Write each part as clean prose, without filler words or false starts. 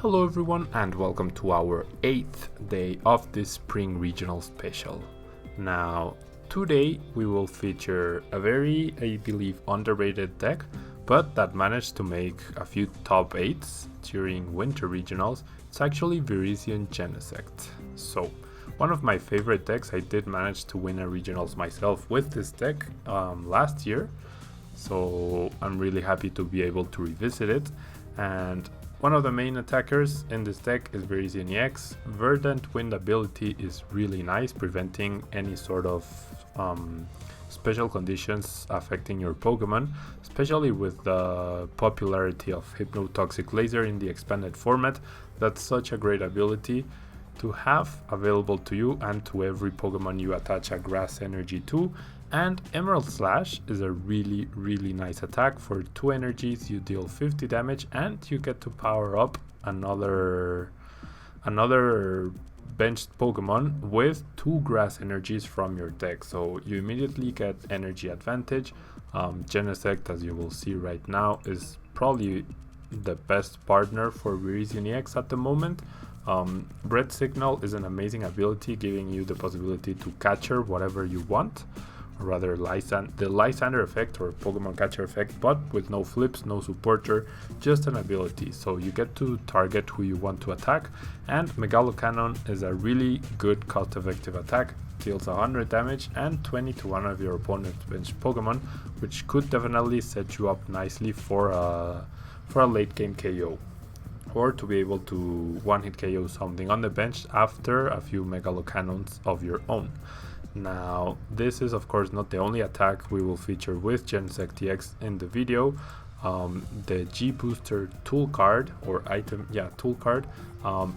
Hello everyone and welcome to our 8th day of this spring regional special. Now, today we will feature a very, I believe, underrated deck, but that managed to make a few top 8s during winter regionals. It's actually Virizion Genesect. So, one of my favorite decks. I did manage to win a regionals myself with this deck last year, so I'm really happy to be able to revisit it. And one of the main attackers in this deck is Virizion EX. Verdant Wind ability is really nice, preventing any sort of special conditions affecting your Pokemon, especially with the popularity of Hypnotoxic Laser in the expanded format. That's such a great ability to have available to you and to every Pokemon you attach a grass energy to. And Emerald Slash is a really nice attack. For 2 energies you deal 50 damage and you get to power up another benched Pokemon with 2 grass energies from your deck, so you immediately get energy advantage. Genesect, as you will see right now, is probably the best partner for Virizion EX at the moment. Red Signal is an amazing ability, giving you the possibility to catcher whatever you want, or rather the Lysander effect or Pokemon catcher effect, but with no flips, no supporter, just an ability, so you get to target who you want to attack. And Megalo Cannon is a really good cost effective attack, deals 100 damage and 20 to one of your opponent's bench Pokemon, which could definitely set you up nicely for a late game KO, or to be able to one-hit KO something on the bench after a few Megalo Cannons of your own. Now, this is of course not the only attack we will feature with Genesect EX in the video. The G Booster tool card tool card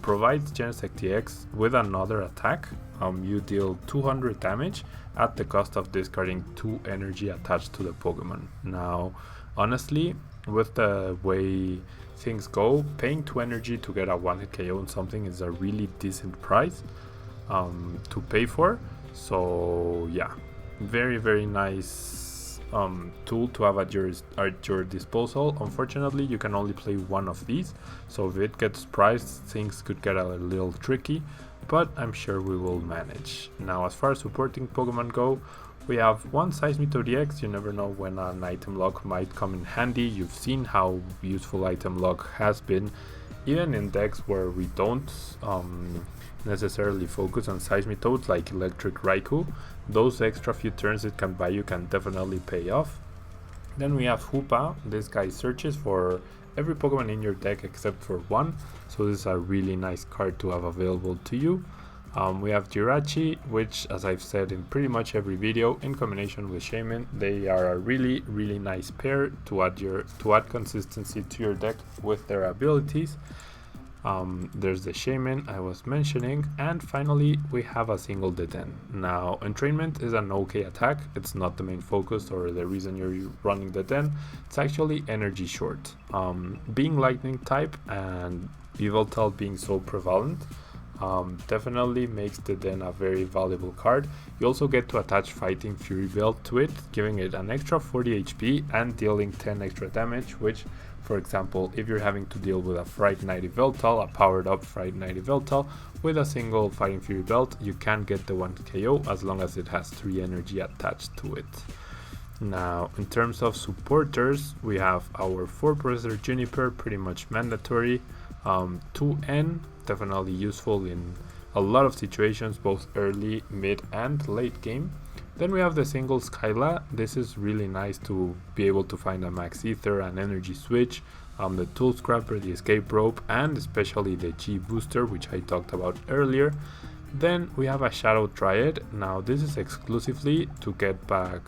provides Genesect EX with another attack. You deal 200 damage at the cost of discarding 2 energy attached to the Pokemon. Now, honestly, with the way things go, paying 2 energy to get a one-hit KO on something is a really decent price to pay for. So yeah, very nice tool to have at your disposal. Unfortunately, you can only play one of these, so if it gets priced, things could get a little tricky, but I'm sure we will manage. Now, as far as supporting Pokemon go, we have one Seismitoad EX. You never know when an item lock might come in handy. You've seen how useful item lock has been, even in decks where we don't necessarily focus on Seismitoads like Electric Raikou. Those extra few turns it can buy you can definitely pay off. Then we have Hoopa. This guy searches for every Pokemon in your deck except for one, so this is a really nice card to have available to you. We have Jirachi, which, as I've said in pretty much every video, in combination with Shaman, they are a really nice pair to add consistency to your deck with their abilities. There's the Shaman I was mentioning, and finally we have a single Deden. Now, Entrainment is an okay attack. It's not the main focus or the reason you're running the Den. It's actually energy short. Being lightning type and Yveltal being so prevalent definitely makes the Den a very valuable card. You also get to attach Fighting Fury Belt to it, giving it an extra 40 HP and dealing 10 extra damage, which, for example, if you're having to deal with a Fright Night Yveltal, a powered up Fright Night Yveltal, with a single Fighting Fury Belt, you can get the 1 KO as long as it has 3 energy attached to it. Now, in terms of supporters, we have our 4 Professor Juniper, pretty much mandatory. 2N, definitely useful in a lot of situations, both early, mid and late game. Then we have the single Skyla. This is really nice to be able to find a Max Ether, an energy switch, the Tool Scrapper, the Escape Rope, and especially the G Booster, which I talked about earlier. Then we have a Shadow Triad. Now, this is exclusively to get back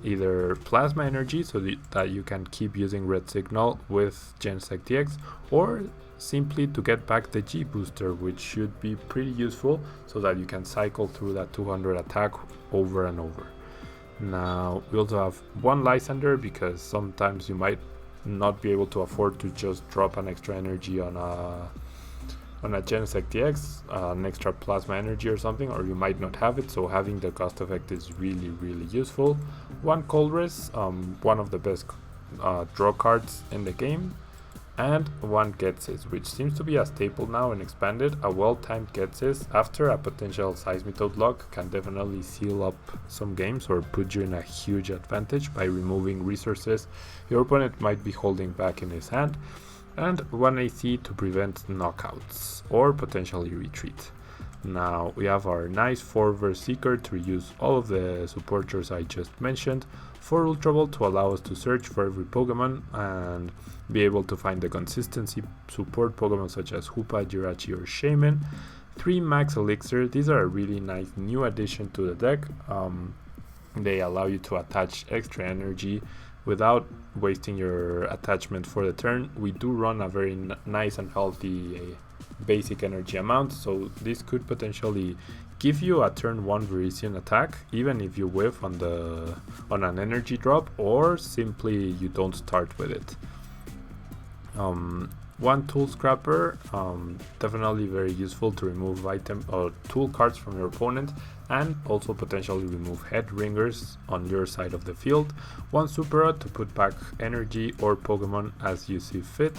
either Plasma Energy so that you can keep using Red Signal with Genesect EX, or simply to get back the G Booster, which should be pretty useful so that you can cycle through that 200 attack over and over. Now, we also have one Lysander because sometimes you might not be able to afford to just drop an extra energy on a Genesect EX, an extra Plasma Energy or something, or you might not have it, so having the cost effect is really useful. One Colress, one of the best draw cards in the game. and one Genesect, which seems to be a staple now and expanded. A well-timed Genesect after a potential Seismitoad lock can definitely seal up some games or put you in a huge advantage by removing resources your opponent might be holding back in his hand, and one AC to prevent knockouts or potentially retreat. Now we have our nice 4-verse Seeker to reuse all of the supporters I just mentioned, 4 Ultra Ball to allow us to search for every Pokemon and be able to find the consistency support Pokemon such as Hoopa, Jirachi or Shaman, 3 Max Elixir. These are a really nice new addition to the deck. They allow you to attach extra energy without wasting your attachment for the turn. We do run a very nice and healthy basic energy amount, so this could potentially give you a turn 1 Virizion attack even if you whiff on an energy drop or simply you don't start with it. One Tool Scrapper, definitely very useful to remove item or tool cards from your opponent and also potentially remove head ringers on your side of the field. One Super Rod to put back energy or Pokemon as you see fit.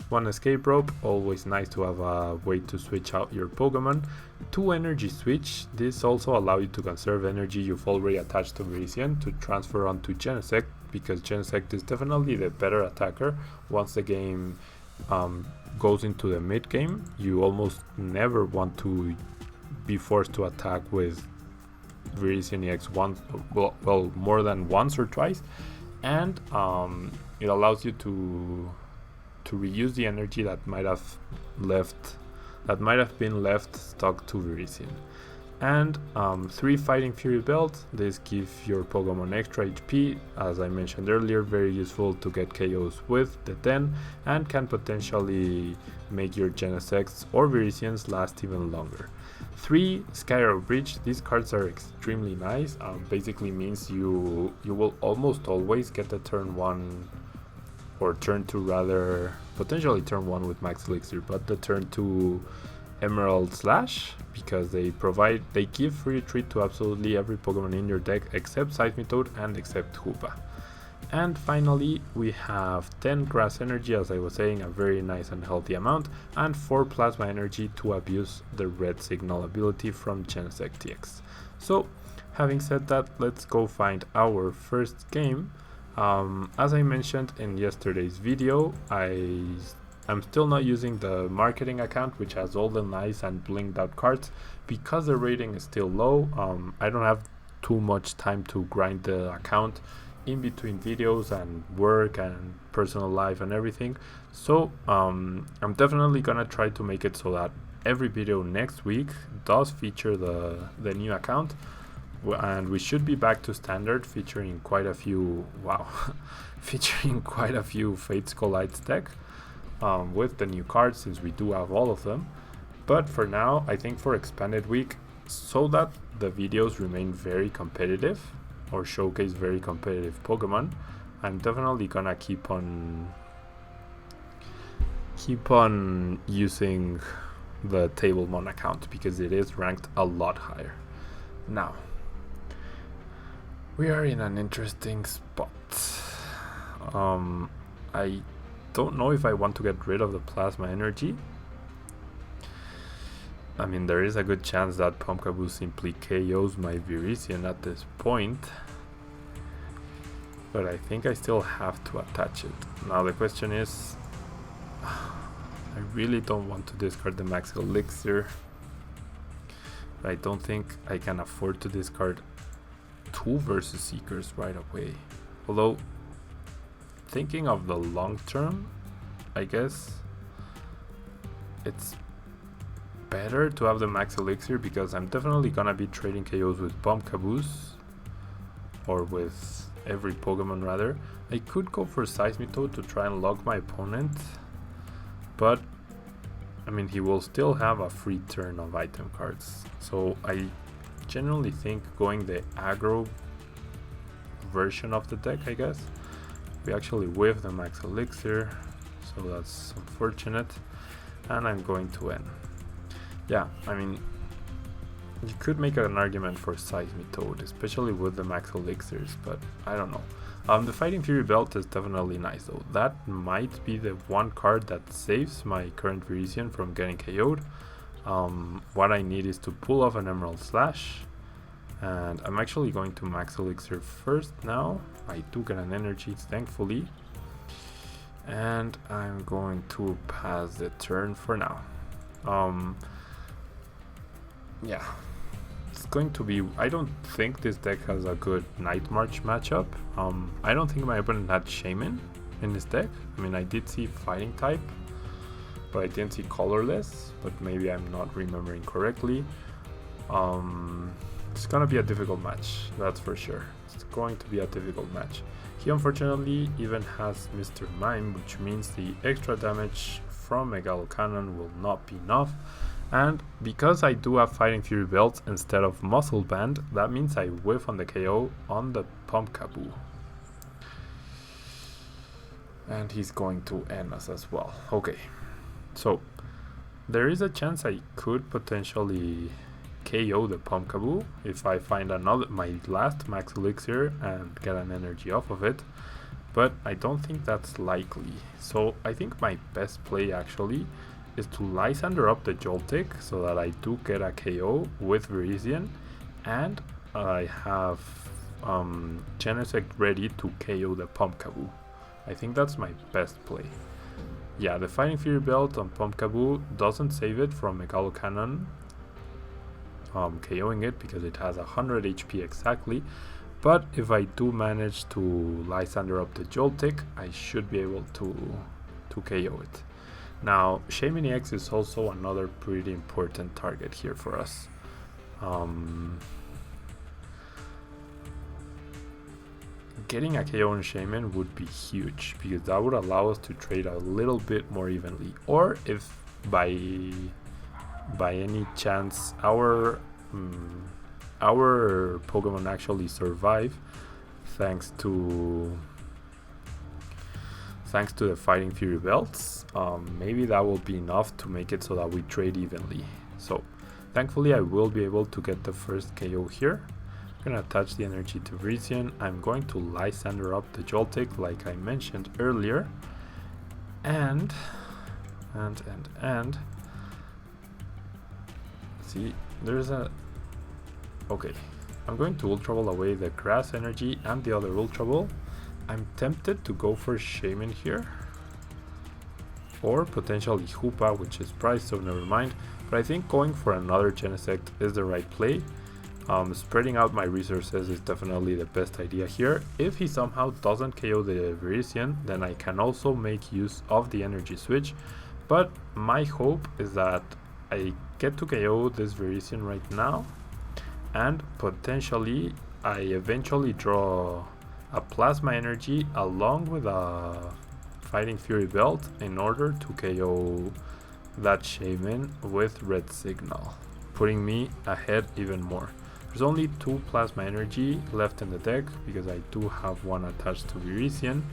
One Escape Rope, always nice to have a way to switch out your Pokemon. 2 Energy Switch, this also allows you to conserve energy you've already attached to Virizion to transfer onto Genesect, because Genesect is definitely the better attacker. Once the game goes into the mid game, you almost never want to be forced to attack with Virizion EX once, well more than once or twice, and it allows you to reuse the energy that might have been left stuck to Virizion. And 3 Fighting Fury Belt, this gives your Pokemon extra HP, as I mentioned earlier, very useful to get KOs with the 10 and can potentially make your Genesects or Virizions last even longer. 3 Skyro Bridge, these cards are extremely nice, basically means you will almost always get the turn 1 or turn 2 rather, potentially turn 1 with Max Elixir, but the turn 2 Emerald Slash, because they give free retreat to absolutely every Pokemon in your deck except Seismitoad and except Hoopa. And finally we have 10 Grass Energy, as I was saying, a very nice and healthy amount, and 4 Plasma Energy to abuse the Red Signal ability from Genesect TX. So having said that, let's go find our first game. As I mentioned in yesterday's video, I'm still not using the marketing account, which has all the nice and blinged out cards, because the rating is still low. I don't have too much time to grind the account in between videos and work and personal life and everything. So I'm definitely gonna try to make it so that every video next week does feature the new account, and we should be back to standard, featuring quite a few Fates Collides deck with the new cards, since we do have all of them. But for now, I think for expanded week, so that the videos remain very competitive or showcase very competitive Pokemon, I'm definitely gonna keep on using the Tablemon account, because it is ranked a lot higher. Now we are in an interesting spot. I don't know if I want to get rid of the Plasma Energy. I mean, there is a good chance that Pumpkaboo simply KOs my Virizion at this point, but I think I still have to attach it. Now the question is, I really don't want to discard the Max Elixir. I don't think I can afford to discard 2 versus Seekers right away. Although, thinking of the long term, I guess it's better to have the Max Elixir, because I'm definitely gonna be trading KOs with Pumpkaboos, or with every Pokemon rather. I could go for Seismitoad to try and lock my opponent, but I mean, he will still have a free turn of item cards. So I generally think going the aggro version of the deck, I guess. We actually whiff the Max Elixir, so that's unfortunate, and I'm going to end. Yeah, I mean, you could make an argument for Seismitoad, especially with the Max Elixirs, but I don't know. The Fighting Fury Belt is definitely nice though. That might be the one card that saves my current Virizion from getting KO'd. What I need is to pull off an Emerald Slash. And I'm actually going to max elixir first now. I do get an energy, thankfully. And I'm going to pass the turn for now. Yeah. It's going to be... I don't think this deck has a good Night March matchup. I don't think my opponent had Shaman in this deck. I mean, I did see Fighting type, but I didn't see Colorless. But maybe I'm not remembering correctly. It's gonna be a difficult match, that's for sure. It's going to be a difficult match. He unfortunately even has Mr. Mime, which means the extra damage from Megalo Cannon will not be enough. And because I do have Fighting Fury Belt instead of Muscle Band, that means I whiff on the KO on the Pumpkaboo. And he's going to end us as well. Okay, so there is a chance I could potentially KO the Pumpkaboo if I find my last max elixir and get an energy off of it, but I don't think that's likely. So I think my best play actually is to Lysander up the Joltik so that I do get a KO with Virizion, and I have Genesect ready to KO the Pumpkaboo. I think that's my best play. Yeah, the Fighting Fury Belt on Pumpkaboo doesn't save it from Megalo Cannon KOing it because it has 100 HP exactly, but if I do manage to Lysander up the Joltik, I should be able to KO it. Now, Shaman EX is also another pretty important target here for us. Getting a KO on Shaman would be huge because that would allow us to trade a little bit more evenly, or if by any chance our Pokemon actually survive thanks to the Fighting Fury Belts, maybe that will be enough to make it so that we trade evenly. So thankfully I will be able to get the first KO here. I'm gonna attach the energy to Virizion. I'm going to Lysander up the Joltik like I mentioned earlier, and see, there's a... Okay, I'm going to Ultra Ball away the Grass Energy and the other Ultra Ball. I'm tempted to go for Shaman here, or potentially Hoopa, which is priced, so never mind. But I think going for another Genesect is the right play. Spreading out my resources is definitely the best idea here. If he somehow doesn't KO the Virizion, then I can also make use of the energy switch. But my hope is that I get to KO this Virizion right now, and potentially I eventually draw a Plasma Energy along with a Fighting Fury Belt in order to KO that Shaman with Red Signal, putting me ahead even more. There's only 2 Plasma Energy left in the deck because I do have one attached to Virizion,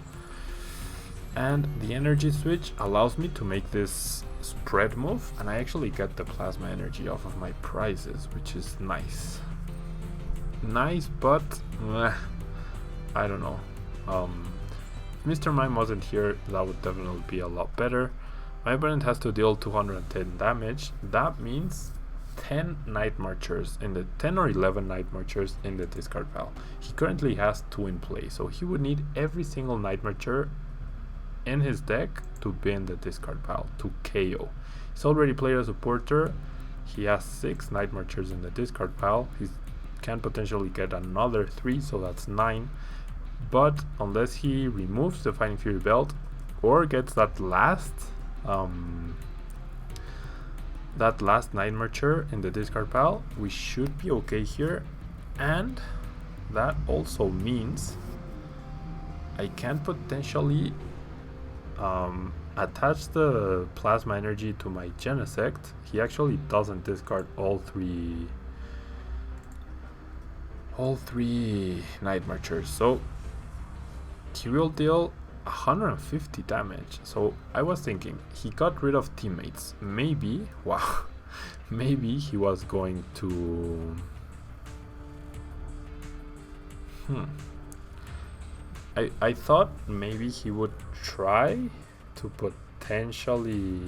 and the energy switch allows me to make this spread move, and I actually get the Plasma Energy off of my prizes, which is nice. But I don't know. If Mr. Mime wasn't here, that would definitely be a lot better. My opponent has to deal 210 damage. That means 10 Night Marchers in the 10 or 11 Night Marchers in the discard pile. He currently has 2 in play, so he would need every single Night Marcher in his deck to be in the discard pile to KO. He's already played a supporter. He has 6 Night Marchers in the discard pile. He can potentially get another 3, so that's 9. But unless he removes the Fighting Fury Belt or gets that last Night Marcher in the discard pile, we should be okay here. And that also means I can potentially attach the Plasma Energy to my Genesect. He actually doesn't discard all three Night Marchers, so he will deal 150 damage. So I was thinking he got rid of teammates. Maybe, wow, maybe he was going to I thought maybe he would try to potentially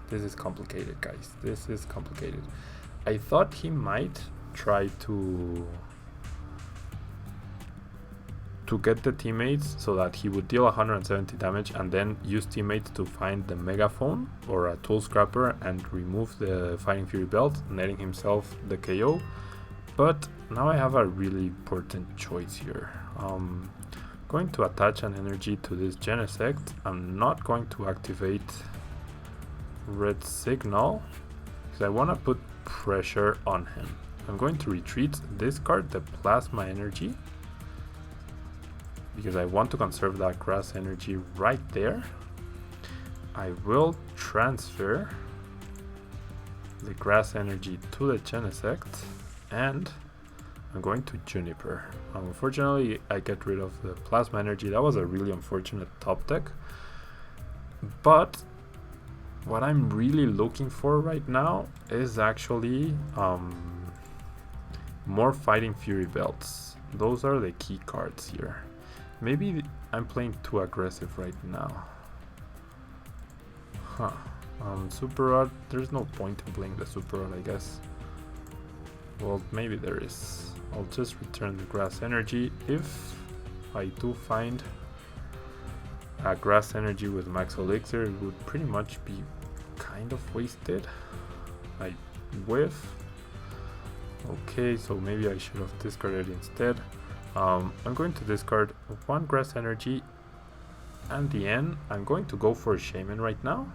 this is complicated, guys. This is complicated. I thought he might try to get the teammates so that he would deal 170 damage and then use teammates to find the megaphone or a tool scrapper and remove the Fighting Fury belt, netting himself the KO. But now I have a really important choice here. Going to attach an energy to this Genesect. I'm not going to activate Red Signal because I want to put pressure on him. I'm going to retreat, discard the Plasma Energy because I want to conserve that grass energy right there. I will transfer the grass energy to the Genesect and I'm going to Juniper. Unfortunately, I get rid of the Plasma Energy. That was a really unfortunate top deck. But what I'm really looking for right now is actually more Fighting Fury belts. Those are the key cards here. Maybe I'm playing too aggressive right now. Super Rod, there's no point in playing the Super Rod, I guess. Well, maybe there is. I'll just return the grass energy. If I do find a grass energy with max elixir, it would pretty much be kind of wasted. I whiff. Okay, so maybe I should have discarded instead. I'm going to discard one grass energy and the end. I'm going to go for a shaman right now.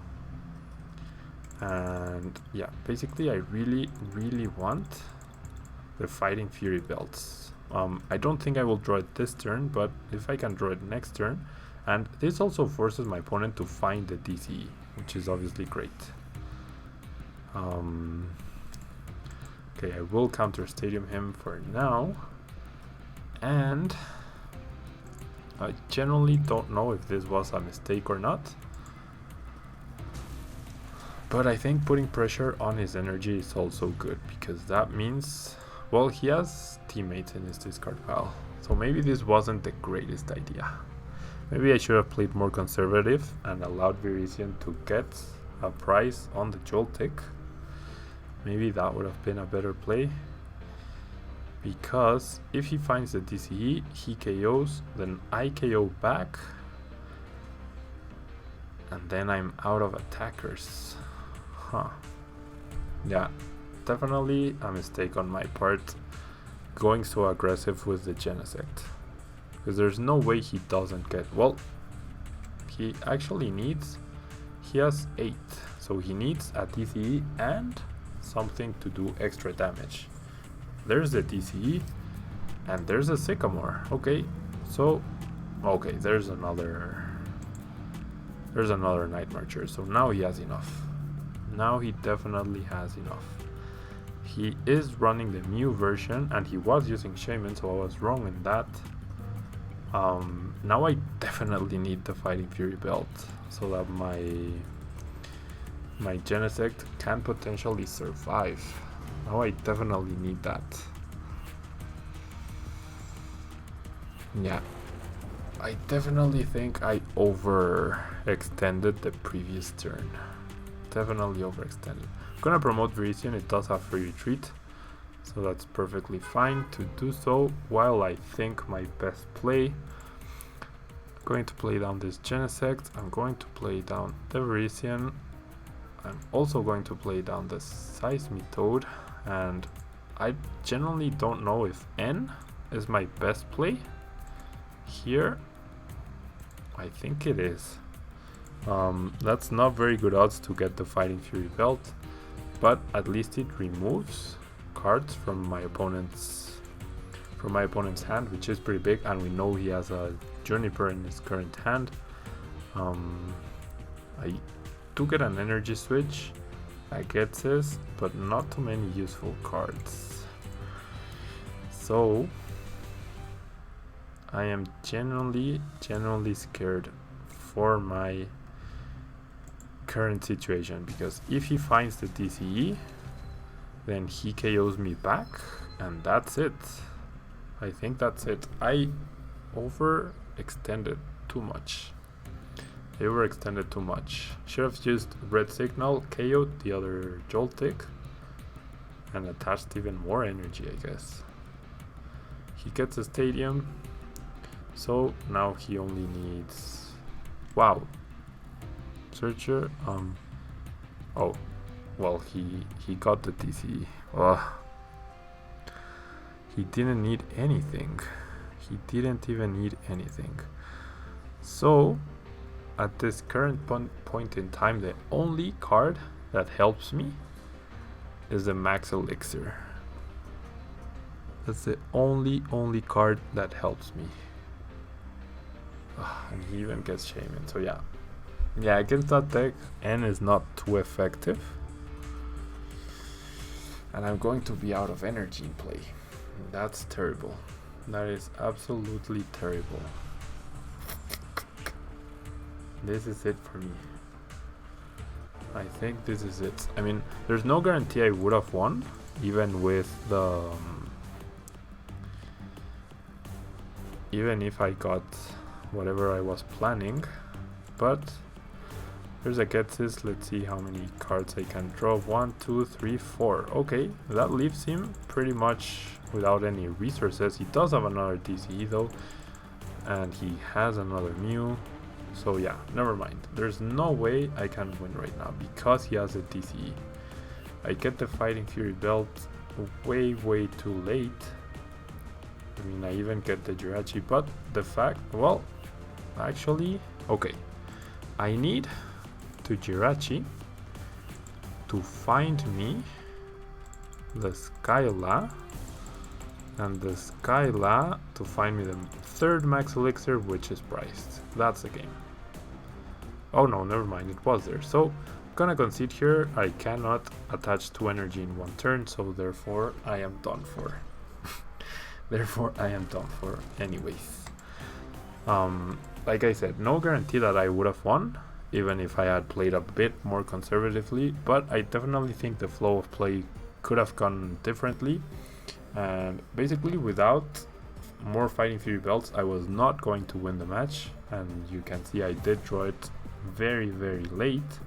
And yeah, basically I really want the Fighting Fury belts. I don't think I will draw it this turn, but if I can draw it next turn, and this also forces my opponent to find the DCE, which is obviously great. Okay, I will counter Stadium him for now, and I generally don't know if this was a mistake or not, but I think putting pressure on his energy is also good, because that means, well, he has teammates in his discard pile, so maybe this wasn't the greatest idea. Maybe I should have played more conservative and allowed Virizion to get a prize on the Joltik. Maybe that would have been a better play, because if he finds the DCE, he KOs, then I KO back, and then I'm out of attackers. Yeah, definitely a mistake on my part going so aggressive with the Genesect, because there's no way he doesn't get, well, he actually needs, he has 8, so he needs a DCE and something to do extra damage. There's the DCE and there's a Sycamore. Okay, so okay, there's another Night Marcher, so now he has enough. Now he definitely has enough. He is running the Mew version and he was using Shaman, so I was wrong in that. Now I definitely need the Fighting Fury belt so that my Genesect can potentially survive. Now I definitely need that. Yeah, I definitely think I overextended the previous turn. Definitely overextended. I'm gonna promote Virizion. It does have free retreat, so that's perfectly fine to do so. While I think my best play, I'm going to play down this Genesect. I'm going to play down the Virizion. I'm also going to play down the Seismitoad, and I generally don't know if N is my best play here. I think it is. That's not very good odds to get the Fighting Fury belt, but at least it removes cards from my opponent's hand, which is pretty big, and we know he has a Juniper in his current hand. I do get an energy switch, I get this, but not too many useful cards. So I am genuinely scared for my current situation, because if he finds the DCE, then he KOs me back and that's it. I think that's it. I overextended too much. I overextended too much. Should have used Red Signal, KO'd the other Joltik, and attached even more energy, I guess. He gets a stadium, so now he only needs... Wow. Searcher, oh, well, he got the TCG. Ugh. He didn't need anything. He didn't even need anything. So, at this current point in time, the only card that helps me is the Max Elixir. That's the only card that helps me. And he even gets Shaman, so yeah. Yeah, against that deck, N is not too effective. And I'm going to be out of energy in play. That's terrible. That is absolutely terrible. This is it for me. I think this is it. I mean, there's no guarantee I would have won, even with the... even if I got whatever I was planning. But there's a Genesect. Let's see how many cards I can draw. 1, 2, 3, 4. Okay, that leaves him pretty much without any resources. He does have another DCE though, and he has another Mew. So yeah, never mind. There's no way I can win right now because he has a DCE. I get the Fighting Fury belt way too late. I mean, I even get the Jirachi, but the fact, well, actually, okay. I need to Jirachi to find me the Skyla, and the Skyla to find me the third Max Elixir, which is priced. That's the game. Oh no, never mind, it was there. So, gonna concede here. I cannot attach 2 energy in one turn, so therefore I am done for. Therefore I am done for anyways. Like I said, no guarantee that I would have won, even if I had played a bit more conservatively, but I definitely think the flow of play could have gone differently. And basically without more Fighting Fury belts, I was not going to win the match, and you can see I did draw it very late.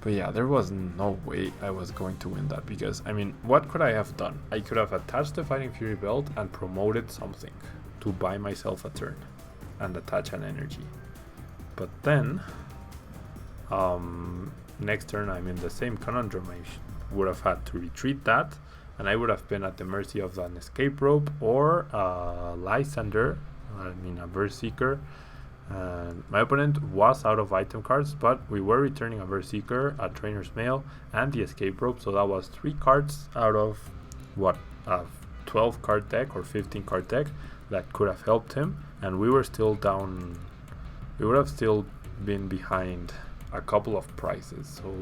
But yeah, there was no way I was going to win that, because, I mean, what could I have done? I could have attached the Fighting Fury belt and promoted something to buy myself a turn and attach an energy. But then, next turn I'm in the same conundrum. I would have had to retreat that, and I would have been at the mercy of an Escape Rope or a Lysander, I mean a Berserker. And my opponent was out of item cards, but we were returning a Berserker, a Trainer's Mail, and the Escape Rope, so that was 3 cards out of what, a 12 card deck or 15 card deck that could have helped him, and we were still down. We would have still been behind a couple of prices, so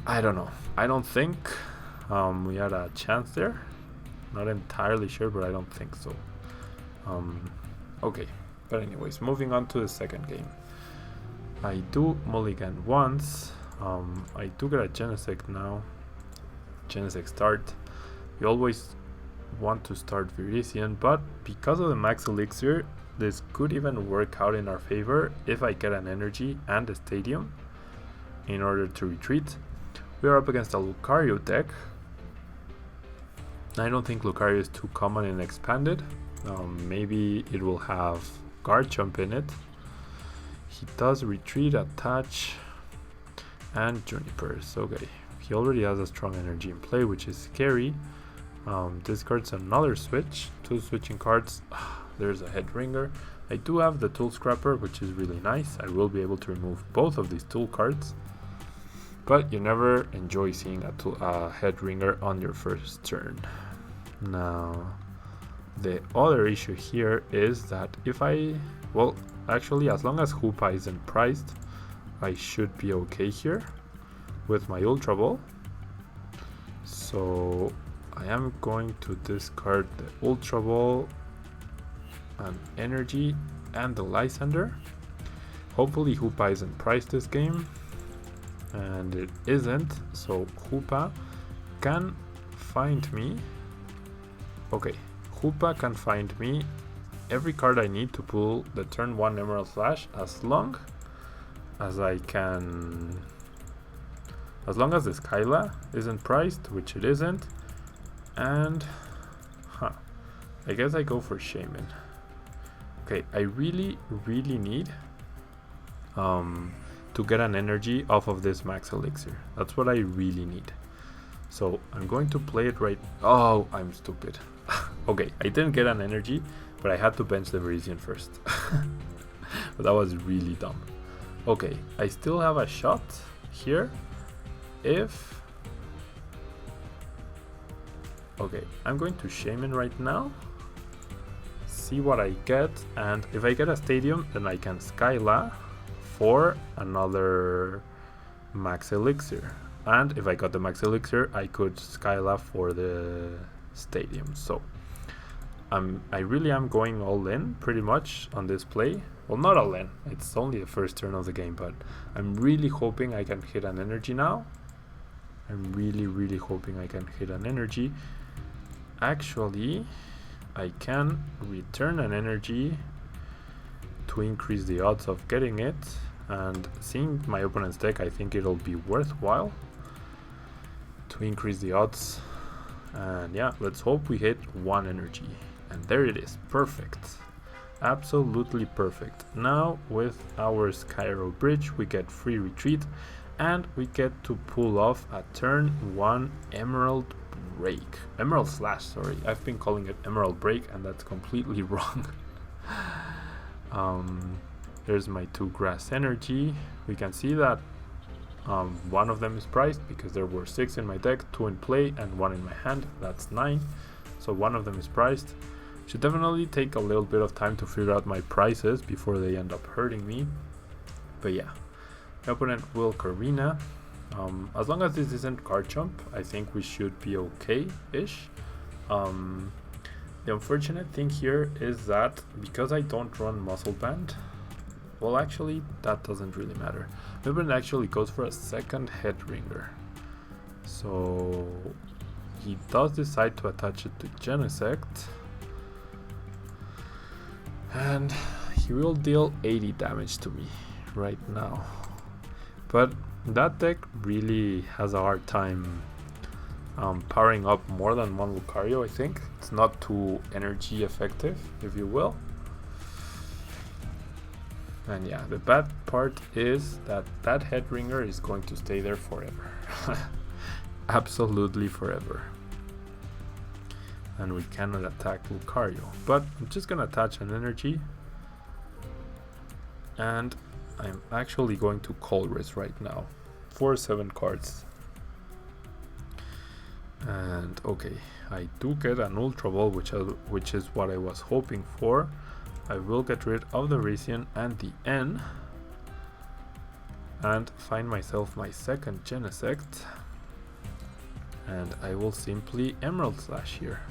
I don't know. I don't think we had a chance there. Not entirely sure, but I don't think so. Okay. But anyways, moving on to the second game. I do mulligan once. I do get a Genesect now. Genesect start. You always want to start Virizion, but because of the Max Elixir, this could even work out in our favor if I get an energy and a stadium in order to retreat. We are up against a Lucario deck. I don't think Lucario is too common in Expanded. Maybe it will have Garchomp in it. He does retreat, attach, and Junipers. Okay, he already has a strong energy in play, which is scary. Discards another switch, 2 switching cards. There's a Head Ringer. I do have the Tool Scrapper, which is really nice. I will be able to remove both of these tool cards, but you never enjoy seeing a Head Ringer on your first turn. Now, the other issue here is that if well, actually, as long as Hoopa isn't priced, I should be okay here with my Ultra Ball. So I am going to discard the Ultra Ball and Energy and the Lysander. Hopefully Hoopa isn't priced this game, and it isn't, so Hoopa can find me. Okay, Hoopa can find me every card I need to pull the turn 1 Emerald Slash as long as I can. As long as the Skyla isn't priced, which it isn't. And I guess I go for Shaman. Okay, I really need to get an energy off of this max elixir. That's what I really need. So I'm going to play it right. Oh, I'm stupid. Okay, I didn't get an energy, but I had to bench the Virizion first. But that was really dumb. Okay, I still have a shot here. If... Okay, I'm going to Shaman right now. See what I get, and if I get a stadium, then I can Skyla for another max elixir. And if I got the max elixir, I could Skyla for the stadium. So I really am going all in pretty much on this play. Well, not all in, it's only the first turn of the game, but I'm really hoping I can hit an energy now. I'm really hoping I can hit an energy. Actually, I can return an energy to increase the odds of getting it, and seeing my opponent's deck, I think it'll be worthwhile to increase the odds. And yeah, let's hope we hit one energy, and there it is. Perfect, absolutely perfect. Now with our Skyro Bridge we get free retreat, and we get to pull off a turn 1 Emerald Slash, sorry. I've been calling it Emerald Break, and that's completely wrong. There's my 2 grass energy. We can see that one of them is priced because there were 6 in my deck, 2 in play and 1 in my hand. That's 9. So one of them is priced. Should definitely take a little bit of time to figure out my prices before they end up hurting me. But yeah, my opponent will Karina. As long as this isn't card chump, I think we should be okay-ish. The unfortunate thing here is that because I don't run Muscle Band, well, actually that doesn't really matter. My opponent actually goes for a second Headringer. So he does decide to attach it to Genesect, and he will deal 80 damage to me right now. But that deck really has a hard time powering up more than one Lucario, I think. It's not too energy effective, if you will. And yeah, the bad part is that that Headringer is going to stay there forever. Absolutely forever. And we cannot attack Lucario. But I'm just gonna attach an energy. And I'm actually going to Colress right now for 7 cards. And okay, I do get an Ultra Ball, which is what I was hoping for. I will get rid of the Virizion and the N, and find myself my second Genesect, and I will simply Emerald Slash here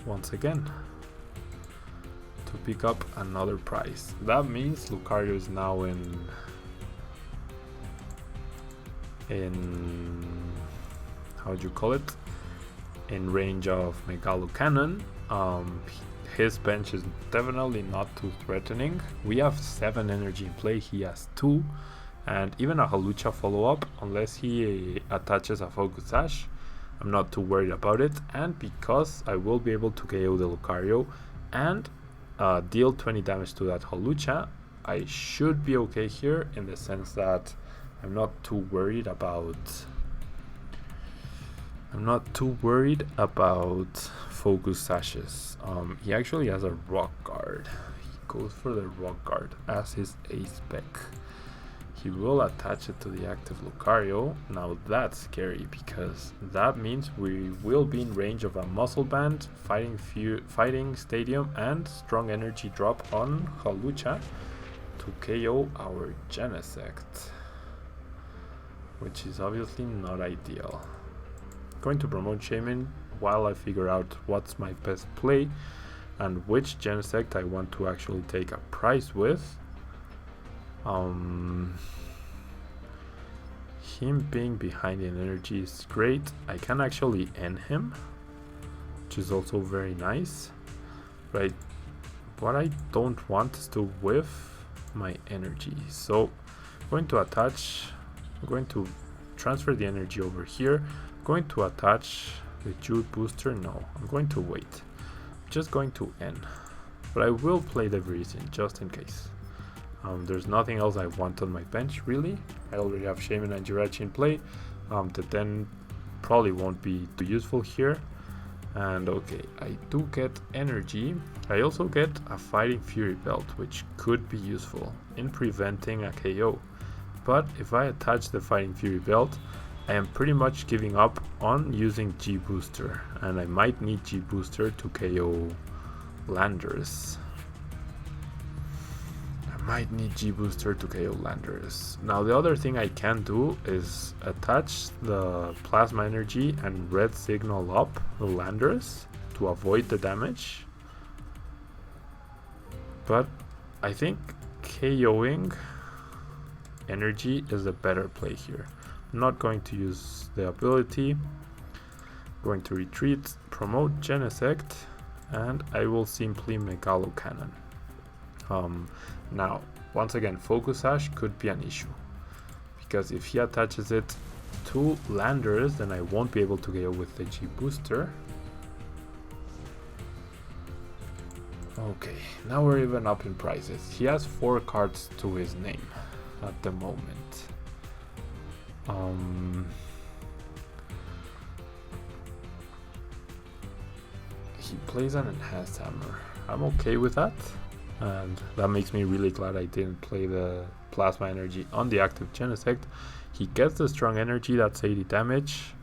once again to pick up another prize. That means Lucario is now in how do you call it, in range of Megalo Cannon. His bench is definitely not too threatening. We have 7 energy in play, he has 2, and even a Hawlucha follow-up, unless he attaches a Focus Sash, I'm not too worried about it. And because I will be able to KO the Lucario and deal 20 damage to that Hawlucha, I should be okay here, in the sense that I'm not too worried about Focus Sashes. He actually has a Rock Guard. He goes for the Rock Guard as his ace spec. He will attach it to the active Lucario. Now that's scary, because that means we will be in range of a Muscle Band, Fighting Stadium, and Strong Energy drop on Hawlucha to KO our Genesect, which is obviously not ideal. Going to promote Shaman while I figure out what's my best play and which Genesect I want to actually take a prize with. him being behind in energy is great. I can actually end him, which is also very nice. Right, what I don't want is to whiff my energy. So I'm going to attach, I'm going to transfer the energy over here. I'm going to attach the Jude booster. No, I'm going to wait. I'm just going to end. But I will play the Virizion just in case. There's nothing else I want on my bench really. I already have Shaman and Jirachi in play. The Den probably won't be too useful here. And okay, I do get energy. I also get a Fighting Fury Belt, which could be useful in preventing a KO. But if I attach the Fighting Fury Belt, I am pretty much giving up on using G Booster, and I might need G Booster to KO Landers. Might need G Booster to KO Landers. Now the other thing I can do is attach the Plasma Energy and Red Signal up the Landers to avoid the damage. But I think KOing energy is a better play here. I'm not going to use the ability. I'm going to retreat, promote Genesect, and I will simply Megalo Cannon. Now, once again, Focus Sash could be an issue, because if he attaches it to Landers, then I won't be able to KO with the G Booster. Okay, now we're even up in prices. He has 4 cards to his name at the moment. He plays an Enhanced Hammer. I'm okay with that. And that makes me really glad I didn't play the Plasma Energy on the active Genesect. He gets the Strong Energy, that's 80 damage.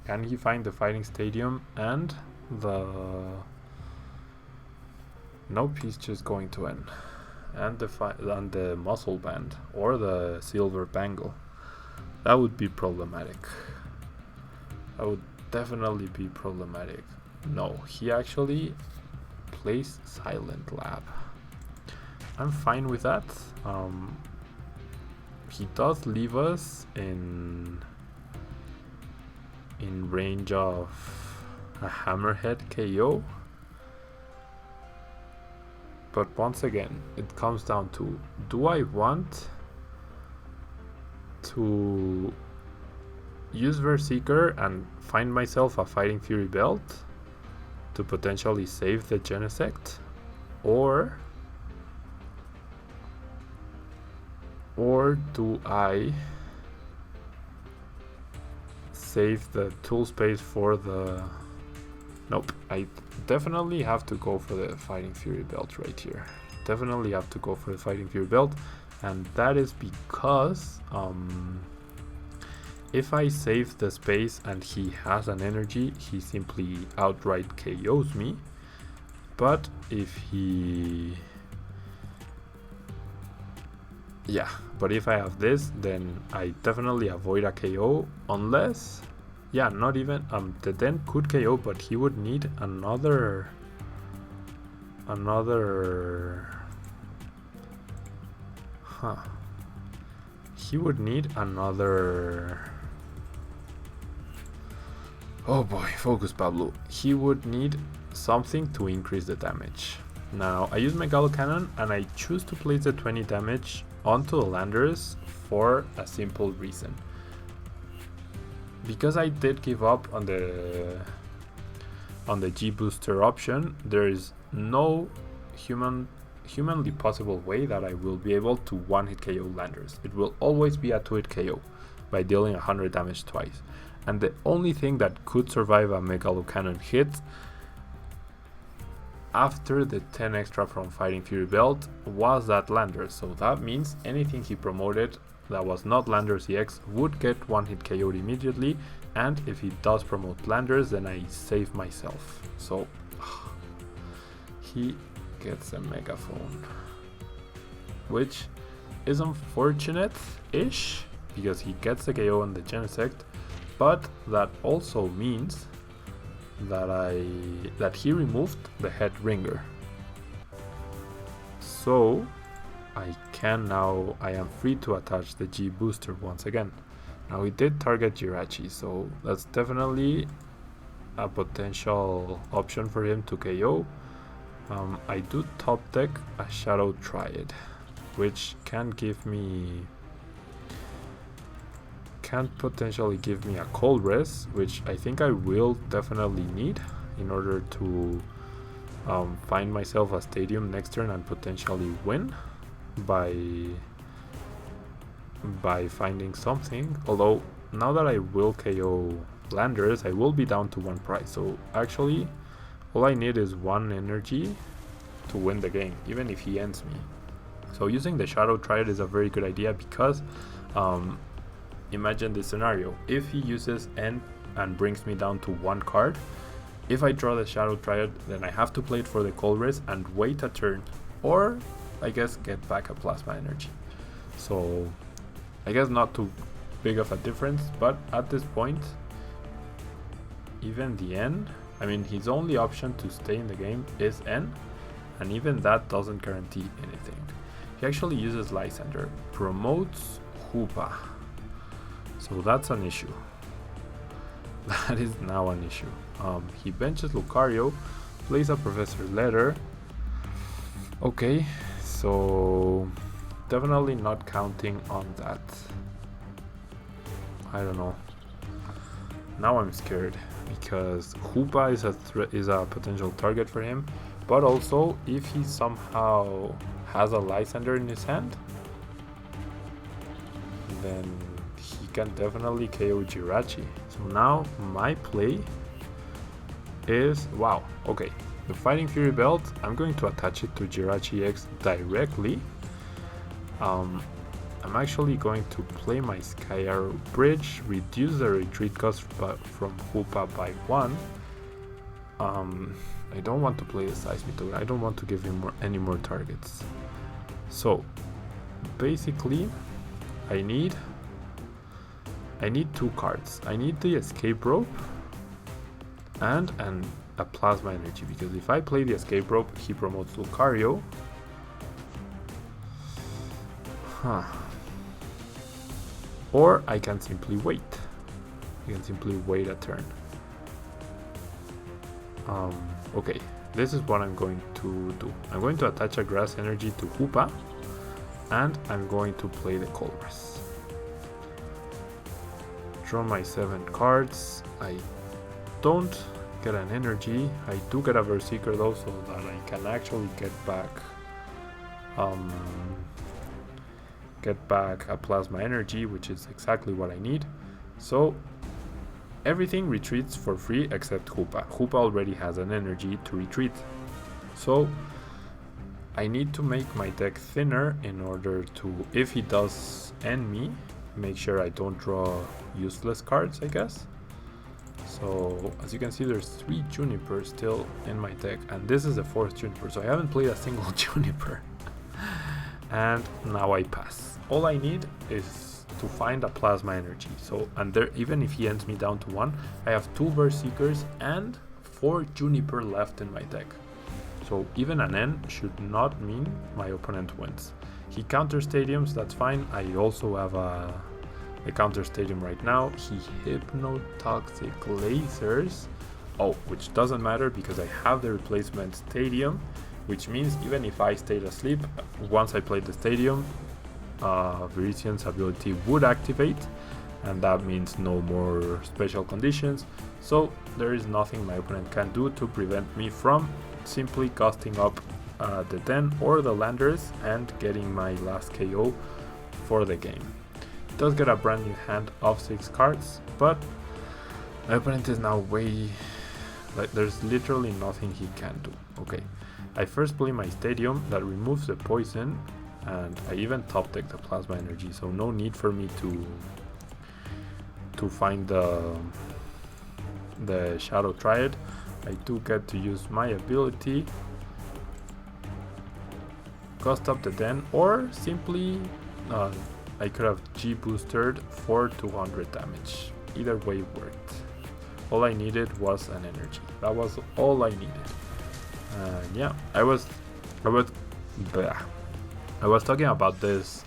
Can he find the Fighting Stadium and the... Nope, he's just going to end. And the Muscle Band or the Silver Bangle. That would be problematic. That would definitely be problematic. No, he actually plays Silent Lab. I'm fine with that. He does leave us in range of a Hammerhead KO. But once again, it comes down to, do I want to use Berserker and find myself a Fighting Fury Belt to potentially save the Genesect? Or do I save the tool space for the... Nope, I definitely have to go for the Fighting Fury Belt right here. Definitely have to go for the Fighting Fury Belt, and that is because if I save the space and he has an energy, he simply outright KOs me. But if he... Yeah, but if I have this, then I definitely avoid a KO, unless... Yeah, not even... the Den could KO, but he would need another... He would need another... Oh boy, focus Pablo. He would need something to increase the damage. Now, I use Megalo Cannon and I choose to place the 20 damage onto the Landers for a simple reason. Because I did give up on the G Booster option, there is no humanly possible way that I will be able to one-hit KO Landers. It will always be a 2-hit KO by dealing 100 damage twice. And the only thing that could survive a Megalo Cannon hit after the 10 extra from Fighting Fury Belt was that Landers. So that means anything he promoted that was not Landers EX would get one-hit KO'd immediately, and if he does promote Landers, then I save myself. So he gets a Megaphone, which is unfortunate-ish because he gets the KO on the Genesect, but that also means that he removed the Head Ringer. So I am free to attach the G Booster once again. Now he did target Jirachi, so that's definitely a potential option for him to KO. I do top deck a Shadow Triad, which can potentially give me a Cold Res, which I think I will definitely need in order to find myself a stadium next turn and potentially win by finding something. Although now that I will KO Landers, I will be down to 1 prize, so actually all I need is 1 energy to win the game, even if he ends me. So using the Shadow Triad is a very good idea because imagine this scenario. If he uses End and brings me down to 1 card, if I draw the Shadow Triad, then I have to play it for the Cold Res and wait a turn, or I guess get back a Plasma Energy. So I guess not too big of a difference, but at this point, even the N, I mean, his only option to stay in the game is N, and even that doesn't guarantee anything. He actually uses Lysander, promotes Hoopa, so that's an issue. That is now an issue. He benches Lucario, plays a Professor Letter. Okay, so definitely not counting on that. I don't know. Now I'm scared because Hoopa is a potential target for him, but also if he somehow has a Lysander in his hand, then he can definitely KO Jirachi. So now my play is, wow, okay, the Fighting Fury Belt, I'm going to attach it to Jirachi X directly. I'm actually going to play my Sky Arrow Bridge, reduce the retreat cost from Hoopa by 1. I don't want to play the Seismic Token, I don't want to give him any more targets. So basically I need 2 cards. I need the Escape Rope and a Plasma Energy, because if I play the Escape Rope, he promotes Lucario. Or I can simply wait. You can simply wait a turn. Okay, this is what I'm going to do. I'm going to attach a Grass Energy to Hoopa, and I'm going to play the Cold Res. Draw my 7 cards. I don't get an energy. I do get a Berserker though, so that I can actually get back a Plasma Energy, which is exactly what I need. So everything retreats for free except Hoopa. Hoopa already has an energy to retreat. So I need to make my deck thinner in order to, if he does end me, make sure I don't draw useless cards, I guess. So as you can see, there's 3 Juniper still in my deck, and this is the 4th Juniper, so I haven't played a single Juniper. And now I pass. All I need is to find a Plasma Energy. So, and there, even if he ends me down to 1, I have 2 Berserkers and 4 Juniper left in my deck. So even an N should not mean my opponent wins. He counter stadiums, that's fine. I also have a counter stadium right now. He Hypnotoxic Lasers, which doesn't matter because I have the replacement stadium, which means even if I stayed asleep, once I played the stadium, Virizion's ability would activate, and that means no more special conditions. So there is nothing my opponent can do to prevent me from simply casting up the Den or the Landers and getting my last KO for the game. It does get a brand new hand of 6 cards, but my opponent is now there's literally nothing he can do. Okay, I first play my Stadium that removes the poison, and I even top deck the Plasma Energy, so no need for me to find the Shadow Triad. I do get to use my ability, cost up the Den, or simply I could have G boosted for 200 damage. Either way worked. All I needed was an energy. That was all I needed. And yeah, I was talking about this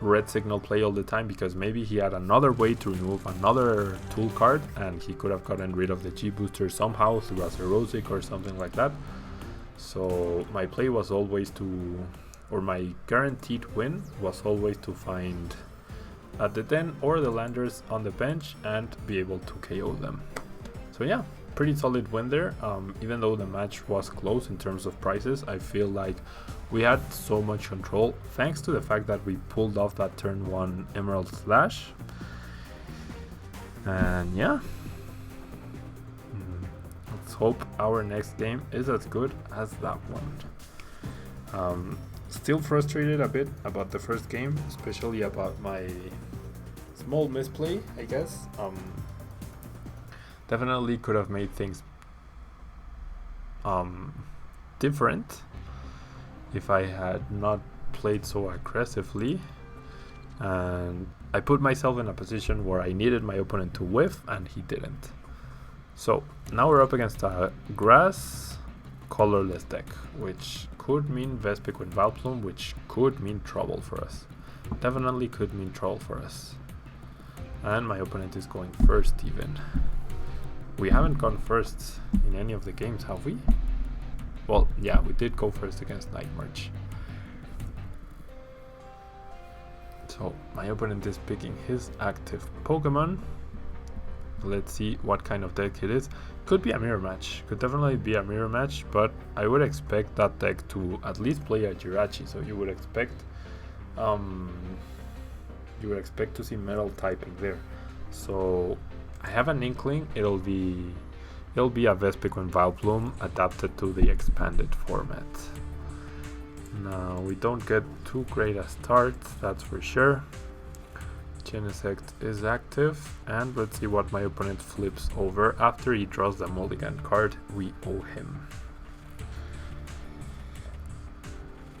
red signal play all the time, because maybe he had another way to remove another tool card and he could have gotten rid of the G booster somehow through a Zerosic or something like that. So my play was always to, or my guaranteed win was always to find the Den or the Landers on the bench and be able to KO them. So yeah, pretty solid win there. Even though the match was close in terms of prices, I feel like we had so much control thanks to the fact that we pulled off that turn 1 Emerald Slash. And yeah, let's hope our next game is as good as that one. Still frustrated a bit about the first game, especially about my small misplay, I guess. Definitely could have made things different if I had not played so aggressively, and I put myself in a position where I needed my opponent to whiff and he didn't. So now we're up against a grass colorless deck, which could mean Vespiquen Vileplume, which could mean trouble for us. Definitely could mean trouble for us. And my opponent is going first even. We haven't gone first in any of the games, have we? Well, yeah, we did go first against Night March. So my opponent is picking his active Pokemon. Let's see what kind of deck it is. Could be a mirror match. Could definitely be a mirror match, but I would expect that deck to at least play a Jirachi. So you would expect to see metal typing there. So I have an inkling it'll be a Vespiquen Vileplume adapted to the expanded format. Now we don't get too great a start, that's for sure. Genesect is active, and let's see what my opponent flips over after he draws the mulligan card we owe him.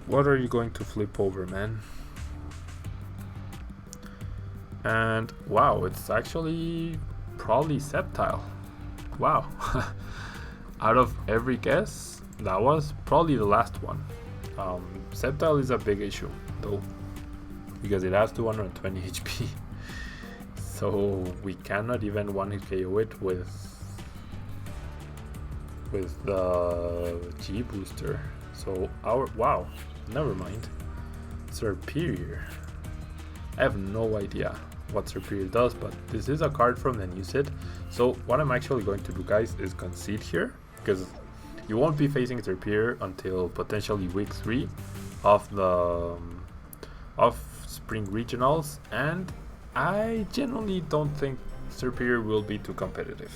What are you going to flip over, man? And wow, it's actually probably Sceptile. Wow. Out of every guess, that was probably the last one. Sceptile is a big issue though, because it has 220 HP. So we cannot even one-hit KO it with the G booster. So wow, never mind. Superior. I have no idea what Superior does, but this is a card from the new set. So what I'm actually going to do, guys, is concede here, because you won't be facing Superior until potentially week 3 of the Spring Regionals, and I genuinely don't think Superior will be too competitive.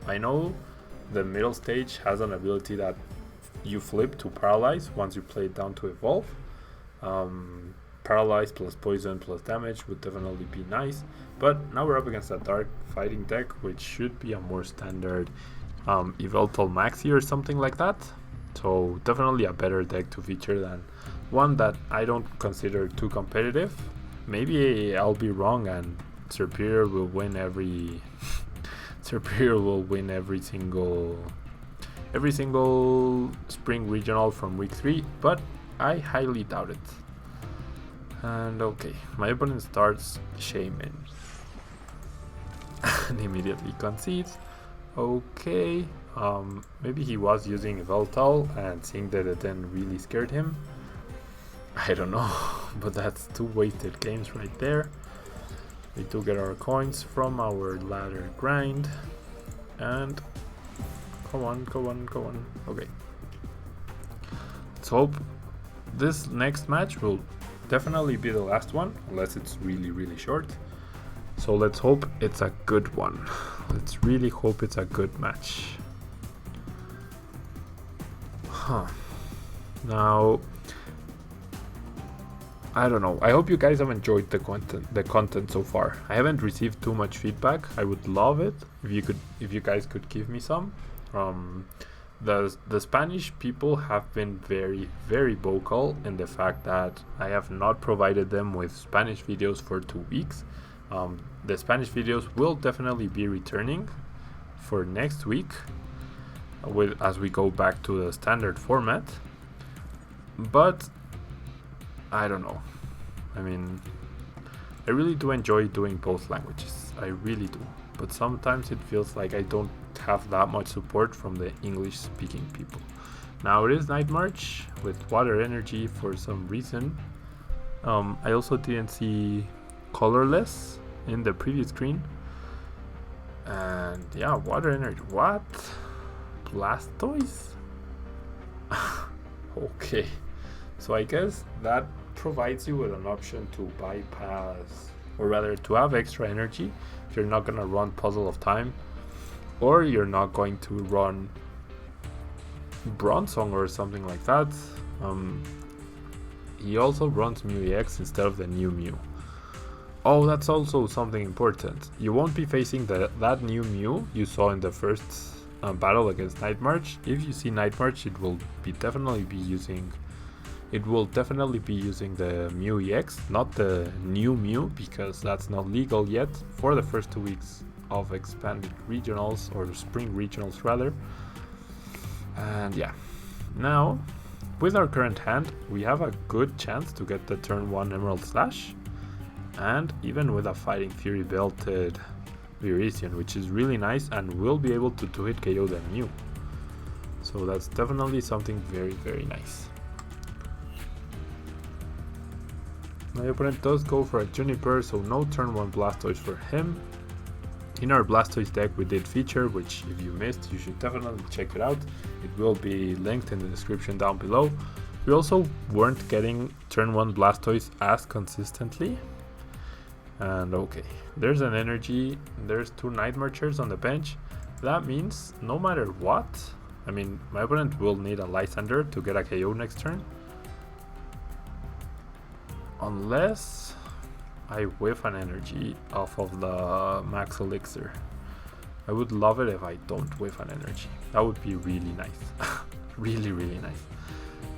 I know the middle stage has an ability that you flip to Paralyze once you play it down to Evolve. Paralyze plus poison plus damage would definitely be nice, but now we're up against a dark fighting deck, which should be a more standard Yveltal Maxi or something like that. So definitely a better deck to feature than one that I don't consider too competitive. Maybe I'll be wrong and Superior will win every every single Spring Regional from week 3, but I highly doubt it. And okay, my opponent starts Shaman and immediately concedes. Okay, maybe he was using Yveltal and seeing that it then really scared him. I don't know, but that's 2 wasted games right there. We do get our coins from our ladder grind, and come on. Okay, let's hope this next match will definitely be the last one, unless it's really short. So let's hope it's a good one. Let's really hope it's a good match. Now, I don't know. I hope you guys have enjoyed the content so far. I haven't received too much feedback. I would love it if you guys could give me some. The Spanish people have been very vocal in the fact that I have not provided them with Spanish videos for 2 weeks. The Spanish videos will definitely be returning for next week as we go back to the standard format, but I don't know. I mean, I really do enjoy doing both languages. I really do. But sometimes it feels like I don't have that much support from the English speaking people. Now it is Night March with water energy for some reason. I also didn't see colorless in the previous screen. And yeah, water energy. What? Blastoise? Okay. So I guess that provides you with an option to bypass, or rather to have extra energy if you're not gonna run Puzzle of Time, or you're not going to run Bronzong or something like that. He also runs Mew EX instead of the new Mew. Oh, that's also something important. You won't be facing that new Mew you saw in the first battle against Night March. If you see Night March, it will definitely be using the Mew EX, not the new Mew, because that's not legal yet for the first 2 weeks of expanded regionals, or spring regionals rather. And yeah, now with our current hand, we have a good chance to get the turn 1 Emerald Slash, and even with a Fighting Fury belted Virizion, which is really nice and will be able to 2-hit KO the Mew. So that's definitely something very, very nice. My opponent does go for a Juniper, so no turn 1 Blastoise for him. In our Blastoise deck we did feature, which if you missed, you should definitely check it out. It will be linked in the description down below. We also weren't getting turn 1 Blastoise as consistently. And okay, there's an energy, there's 2 Night Marchers on the bench. That means no matter what, I mean, my opponent will need a Lysander to get a KO next turn. Unless I whiff an energy off of the Max Elixir. I would love it if I don't whiff an energy. That would be really nice. Really, really nice.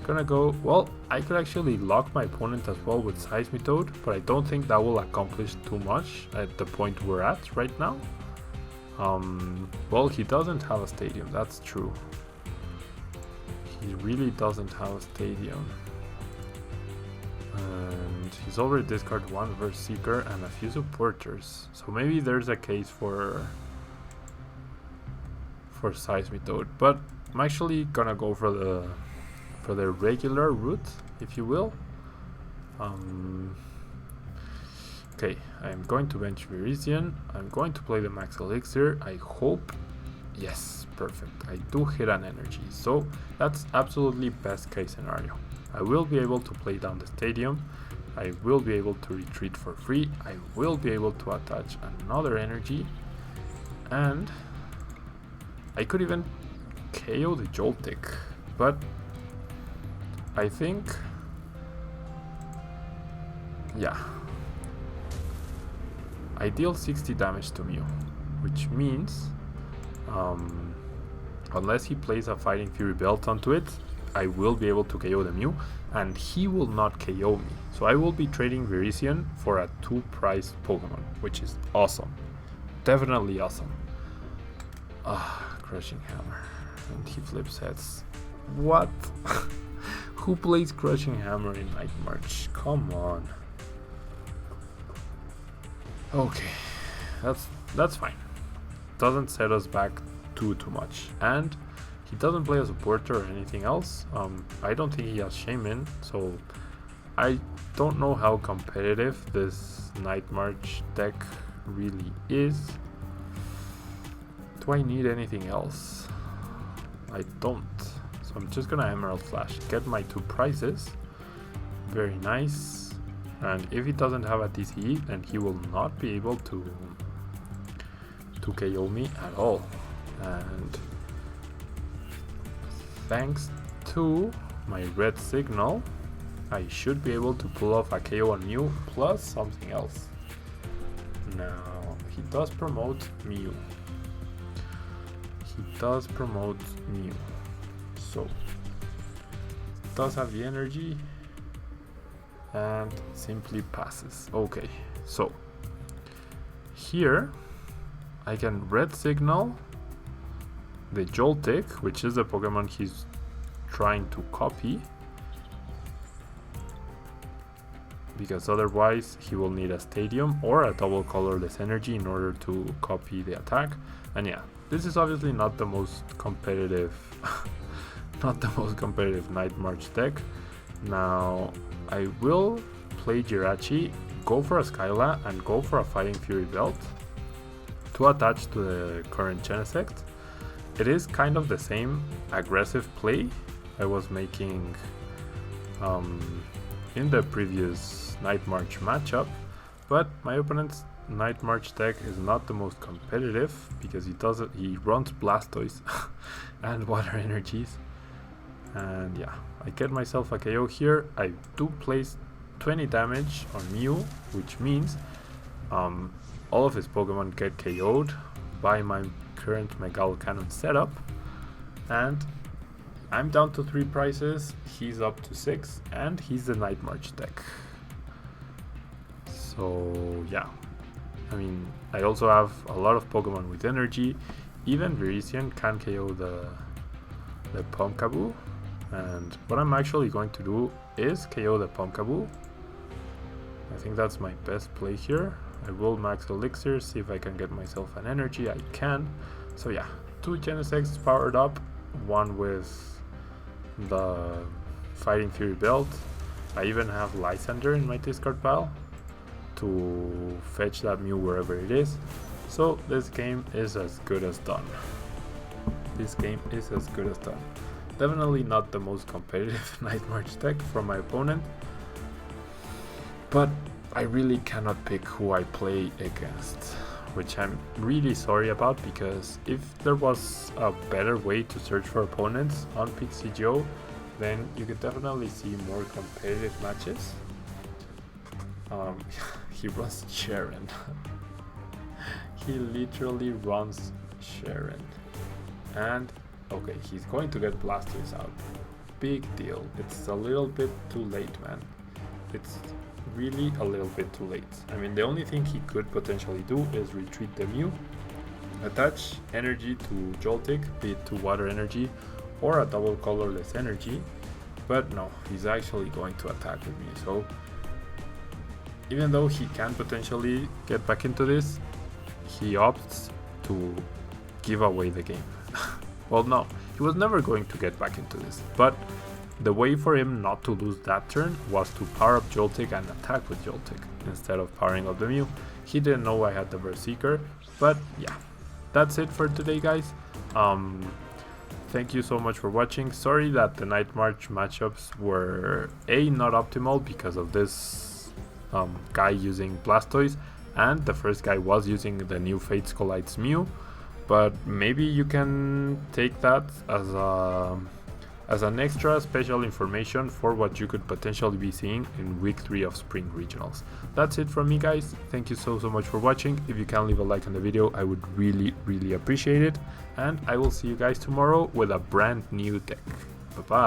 Gonna go, well, I could actually lock my opponent as well with Seismitoad, but I don't think that will accomplish too much at the point we're at right now. Well, he doesn't have a stadium, that's true. He really doesn't have a stadium. And he's already discarded 1 Verse Seeker and a few supporters. So maybe there's a case for Seismitoad, but I'm actually gonna go for the regular route, if you will. Okay, I'm going to bench Virizion. I'm going to play the Max Elixir. I hope, yes, perfect. I do hit an energy, so that's absolutely best case scenario. I will be able to play down the stadium. I will be able to retreat for free. I will be able to attach another energy, and I could even KO the Joltik, but I think, yeah, I deal 60 damage to Mew, which means unless he plays a Fighting Fury belt onto it, I will be able to KO the Mew, and he will not KO me. So I will be trading Virizion for a 2-price Pokemon, which is awesome. Definitely awesome. Crushing Hammer. And he flips heads. What? Who plays Crushing Hammer in Night March? Come on. Okay, that's fine. Doesn't set us back too much. And he doesn't play a supporter or anything else. I don't think he has Shaman, so I don't know how competitive this Night March deck really is. Do I need anything else? I don't. So I'm just gonna Emerald Slash, get my 2 prizes. Very nice. And if he doesn't have a TCG, then he will not be able to KO me at all. And thanks to my red signal, I should be able to pull off a KO on Mew plus something else. Now, he does promote Mew. He does promote Mew. So, does have the energy and simply passes. Okay, so here I can red signal the Joltik, which is the Pokemon he's trying to copy, because otherwise he will need a stadium or a double colorless energy in order to copy the attack. And yeah, this is obviously not the most competitive not the most competitive Night March deck. Now I will play Jirachi, go for a Skyla, and go for a Fighting Fury Belt to attach to the current Genesect. It is kind of the same aggressive play I was making in the previous Night March matchup, but my opponent's Night March deck is not the most competitive because he runs Blastoise and Water Energies. And yeah, I get myself a KO here. I do place 20 damage on Mew, which means all of his Pokemon get KO'd by my current Megal Cannon setup, and I'm down to 3 prizes, he's up to 6, and he's the Night March deck. So yeah, I mean, I also have a lot of Pokemon with energy. Even Virizion can KO the Pumpkaboo, and what I'm actually going to do is KO the Pumpkaboo. I think that's my best play here. I will max Elixir, see if I can get myself an energy. I can. So yeah, 2 Genesects powered up, one with the Fighting Fury Belt. I even have Lysander in my discard pile to fetch that Mew wherever it is. So this game is as good as done. This game is as good as done. Definitely not the most competitive Night March deck from my opponent, but I really cannot pick who I play against, which I'm really sorry about, because if there was a better way to search for opponents on PixieGO, then you could definitely see more competitive matches. He runs Sharon. He literally runs Sharon. And okay, he's going to get Blastoise out. Big deal. It's a little bit too late, man. It's really a little bit too late. I mean, the only thing he could potentially do is retreat the Mew, attach energy to Joltik, be it to Water Energy or a double colorless energy, but no, he's actually going to attack with me. So even though he can potentially get back into this, he opts to give away the game. Well, no, he was never going to get back into this, but the way for him not to lose that turn was to power up Joltik and attack with Joltik instead of powering up the Mew. He didn't know I had the Berserker, but yeah, that's it for today, guys. Thank you so much for watching. Sorry that the Night March matchups were not optimal because of this guy using Blastoise, and the first guy was using the new Fates Collides Mew, but maybe you can take that as an extra special information for what you could potentially be seeing in week 3 of Spring Regionals. That's it from me, guys. Thank you so much for watching. If you can leave a like on the video, I would really appreciate it, and I will see you guys tomorrow with a brand new deck. Bye bye.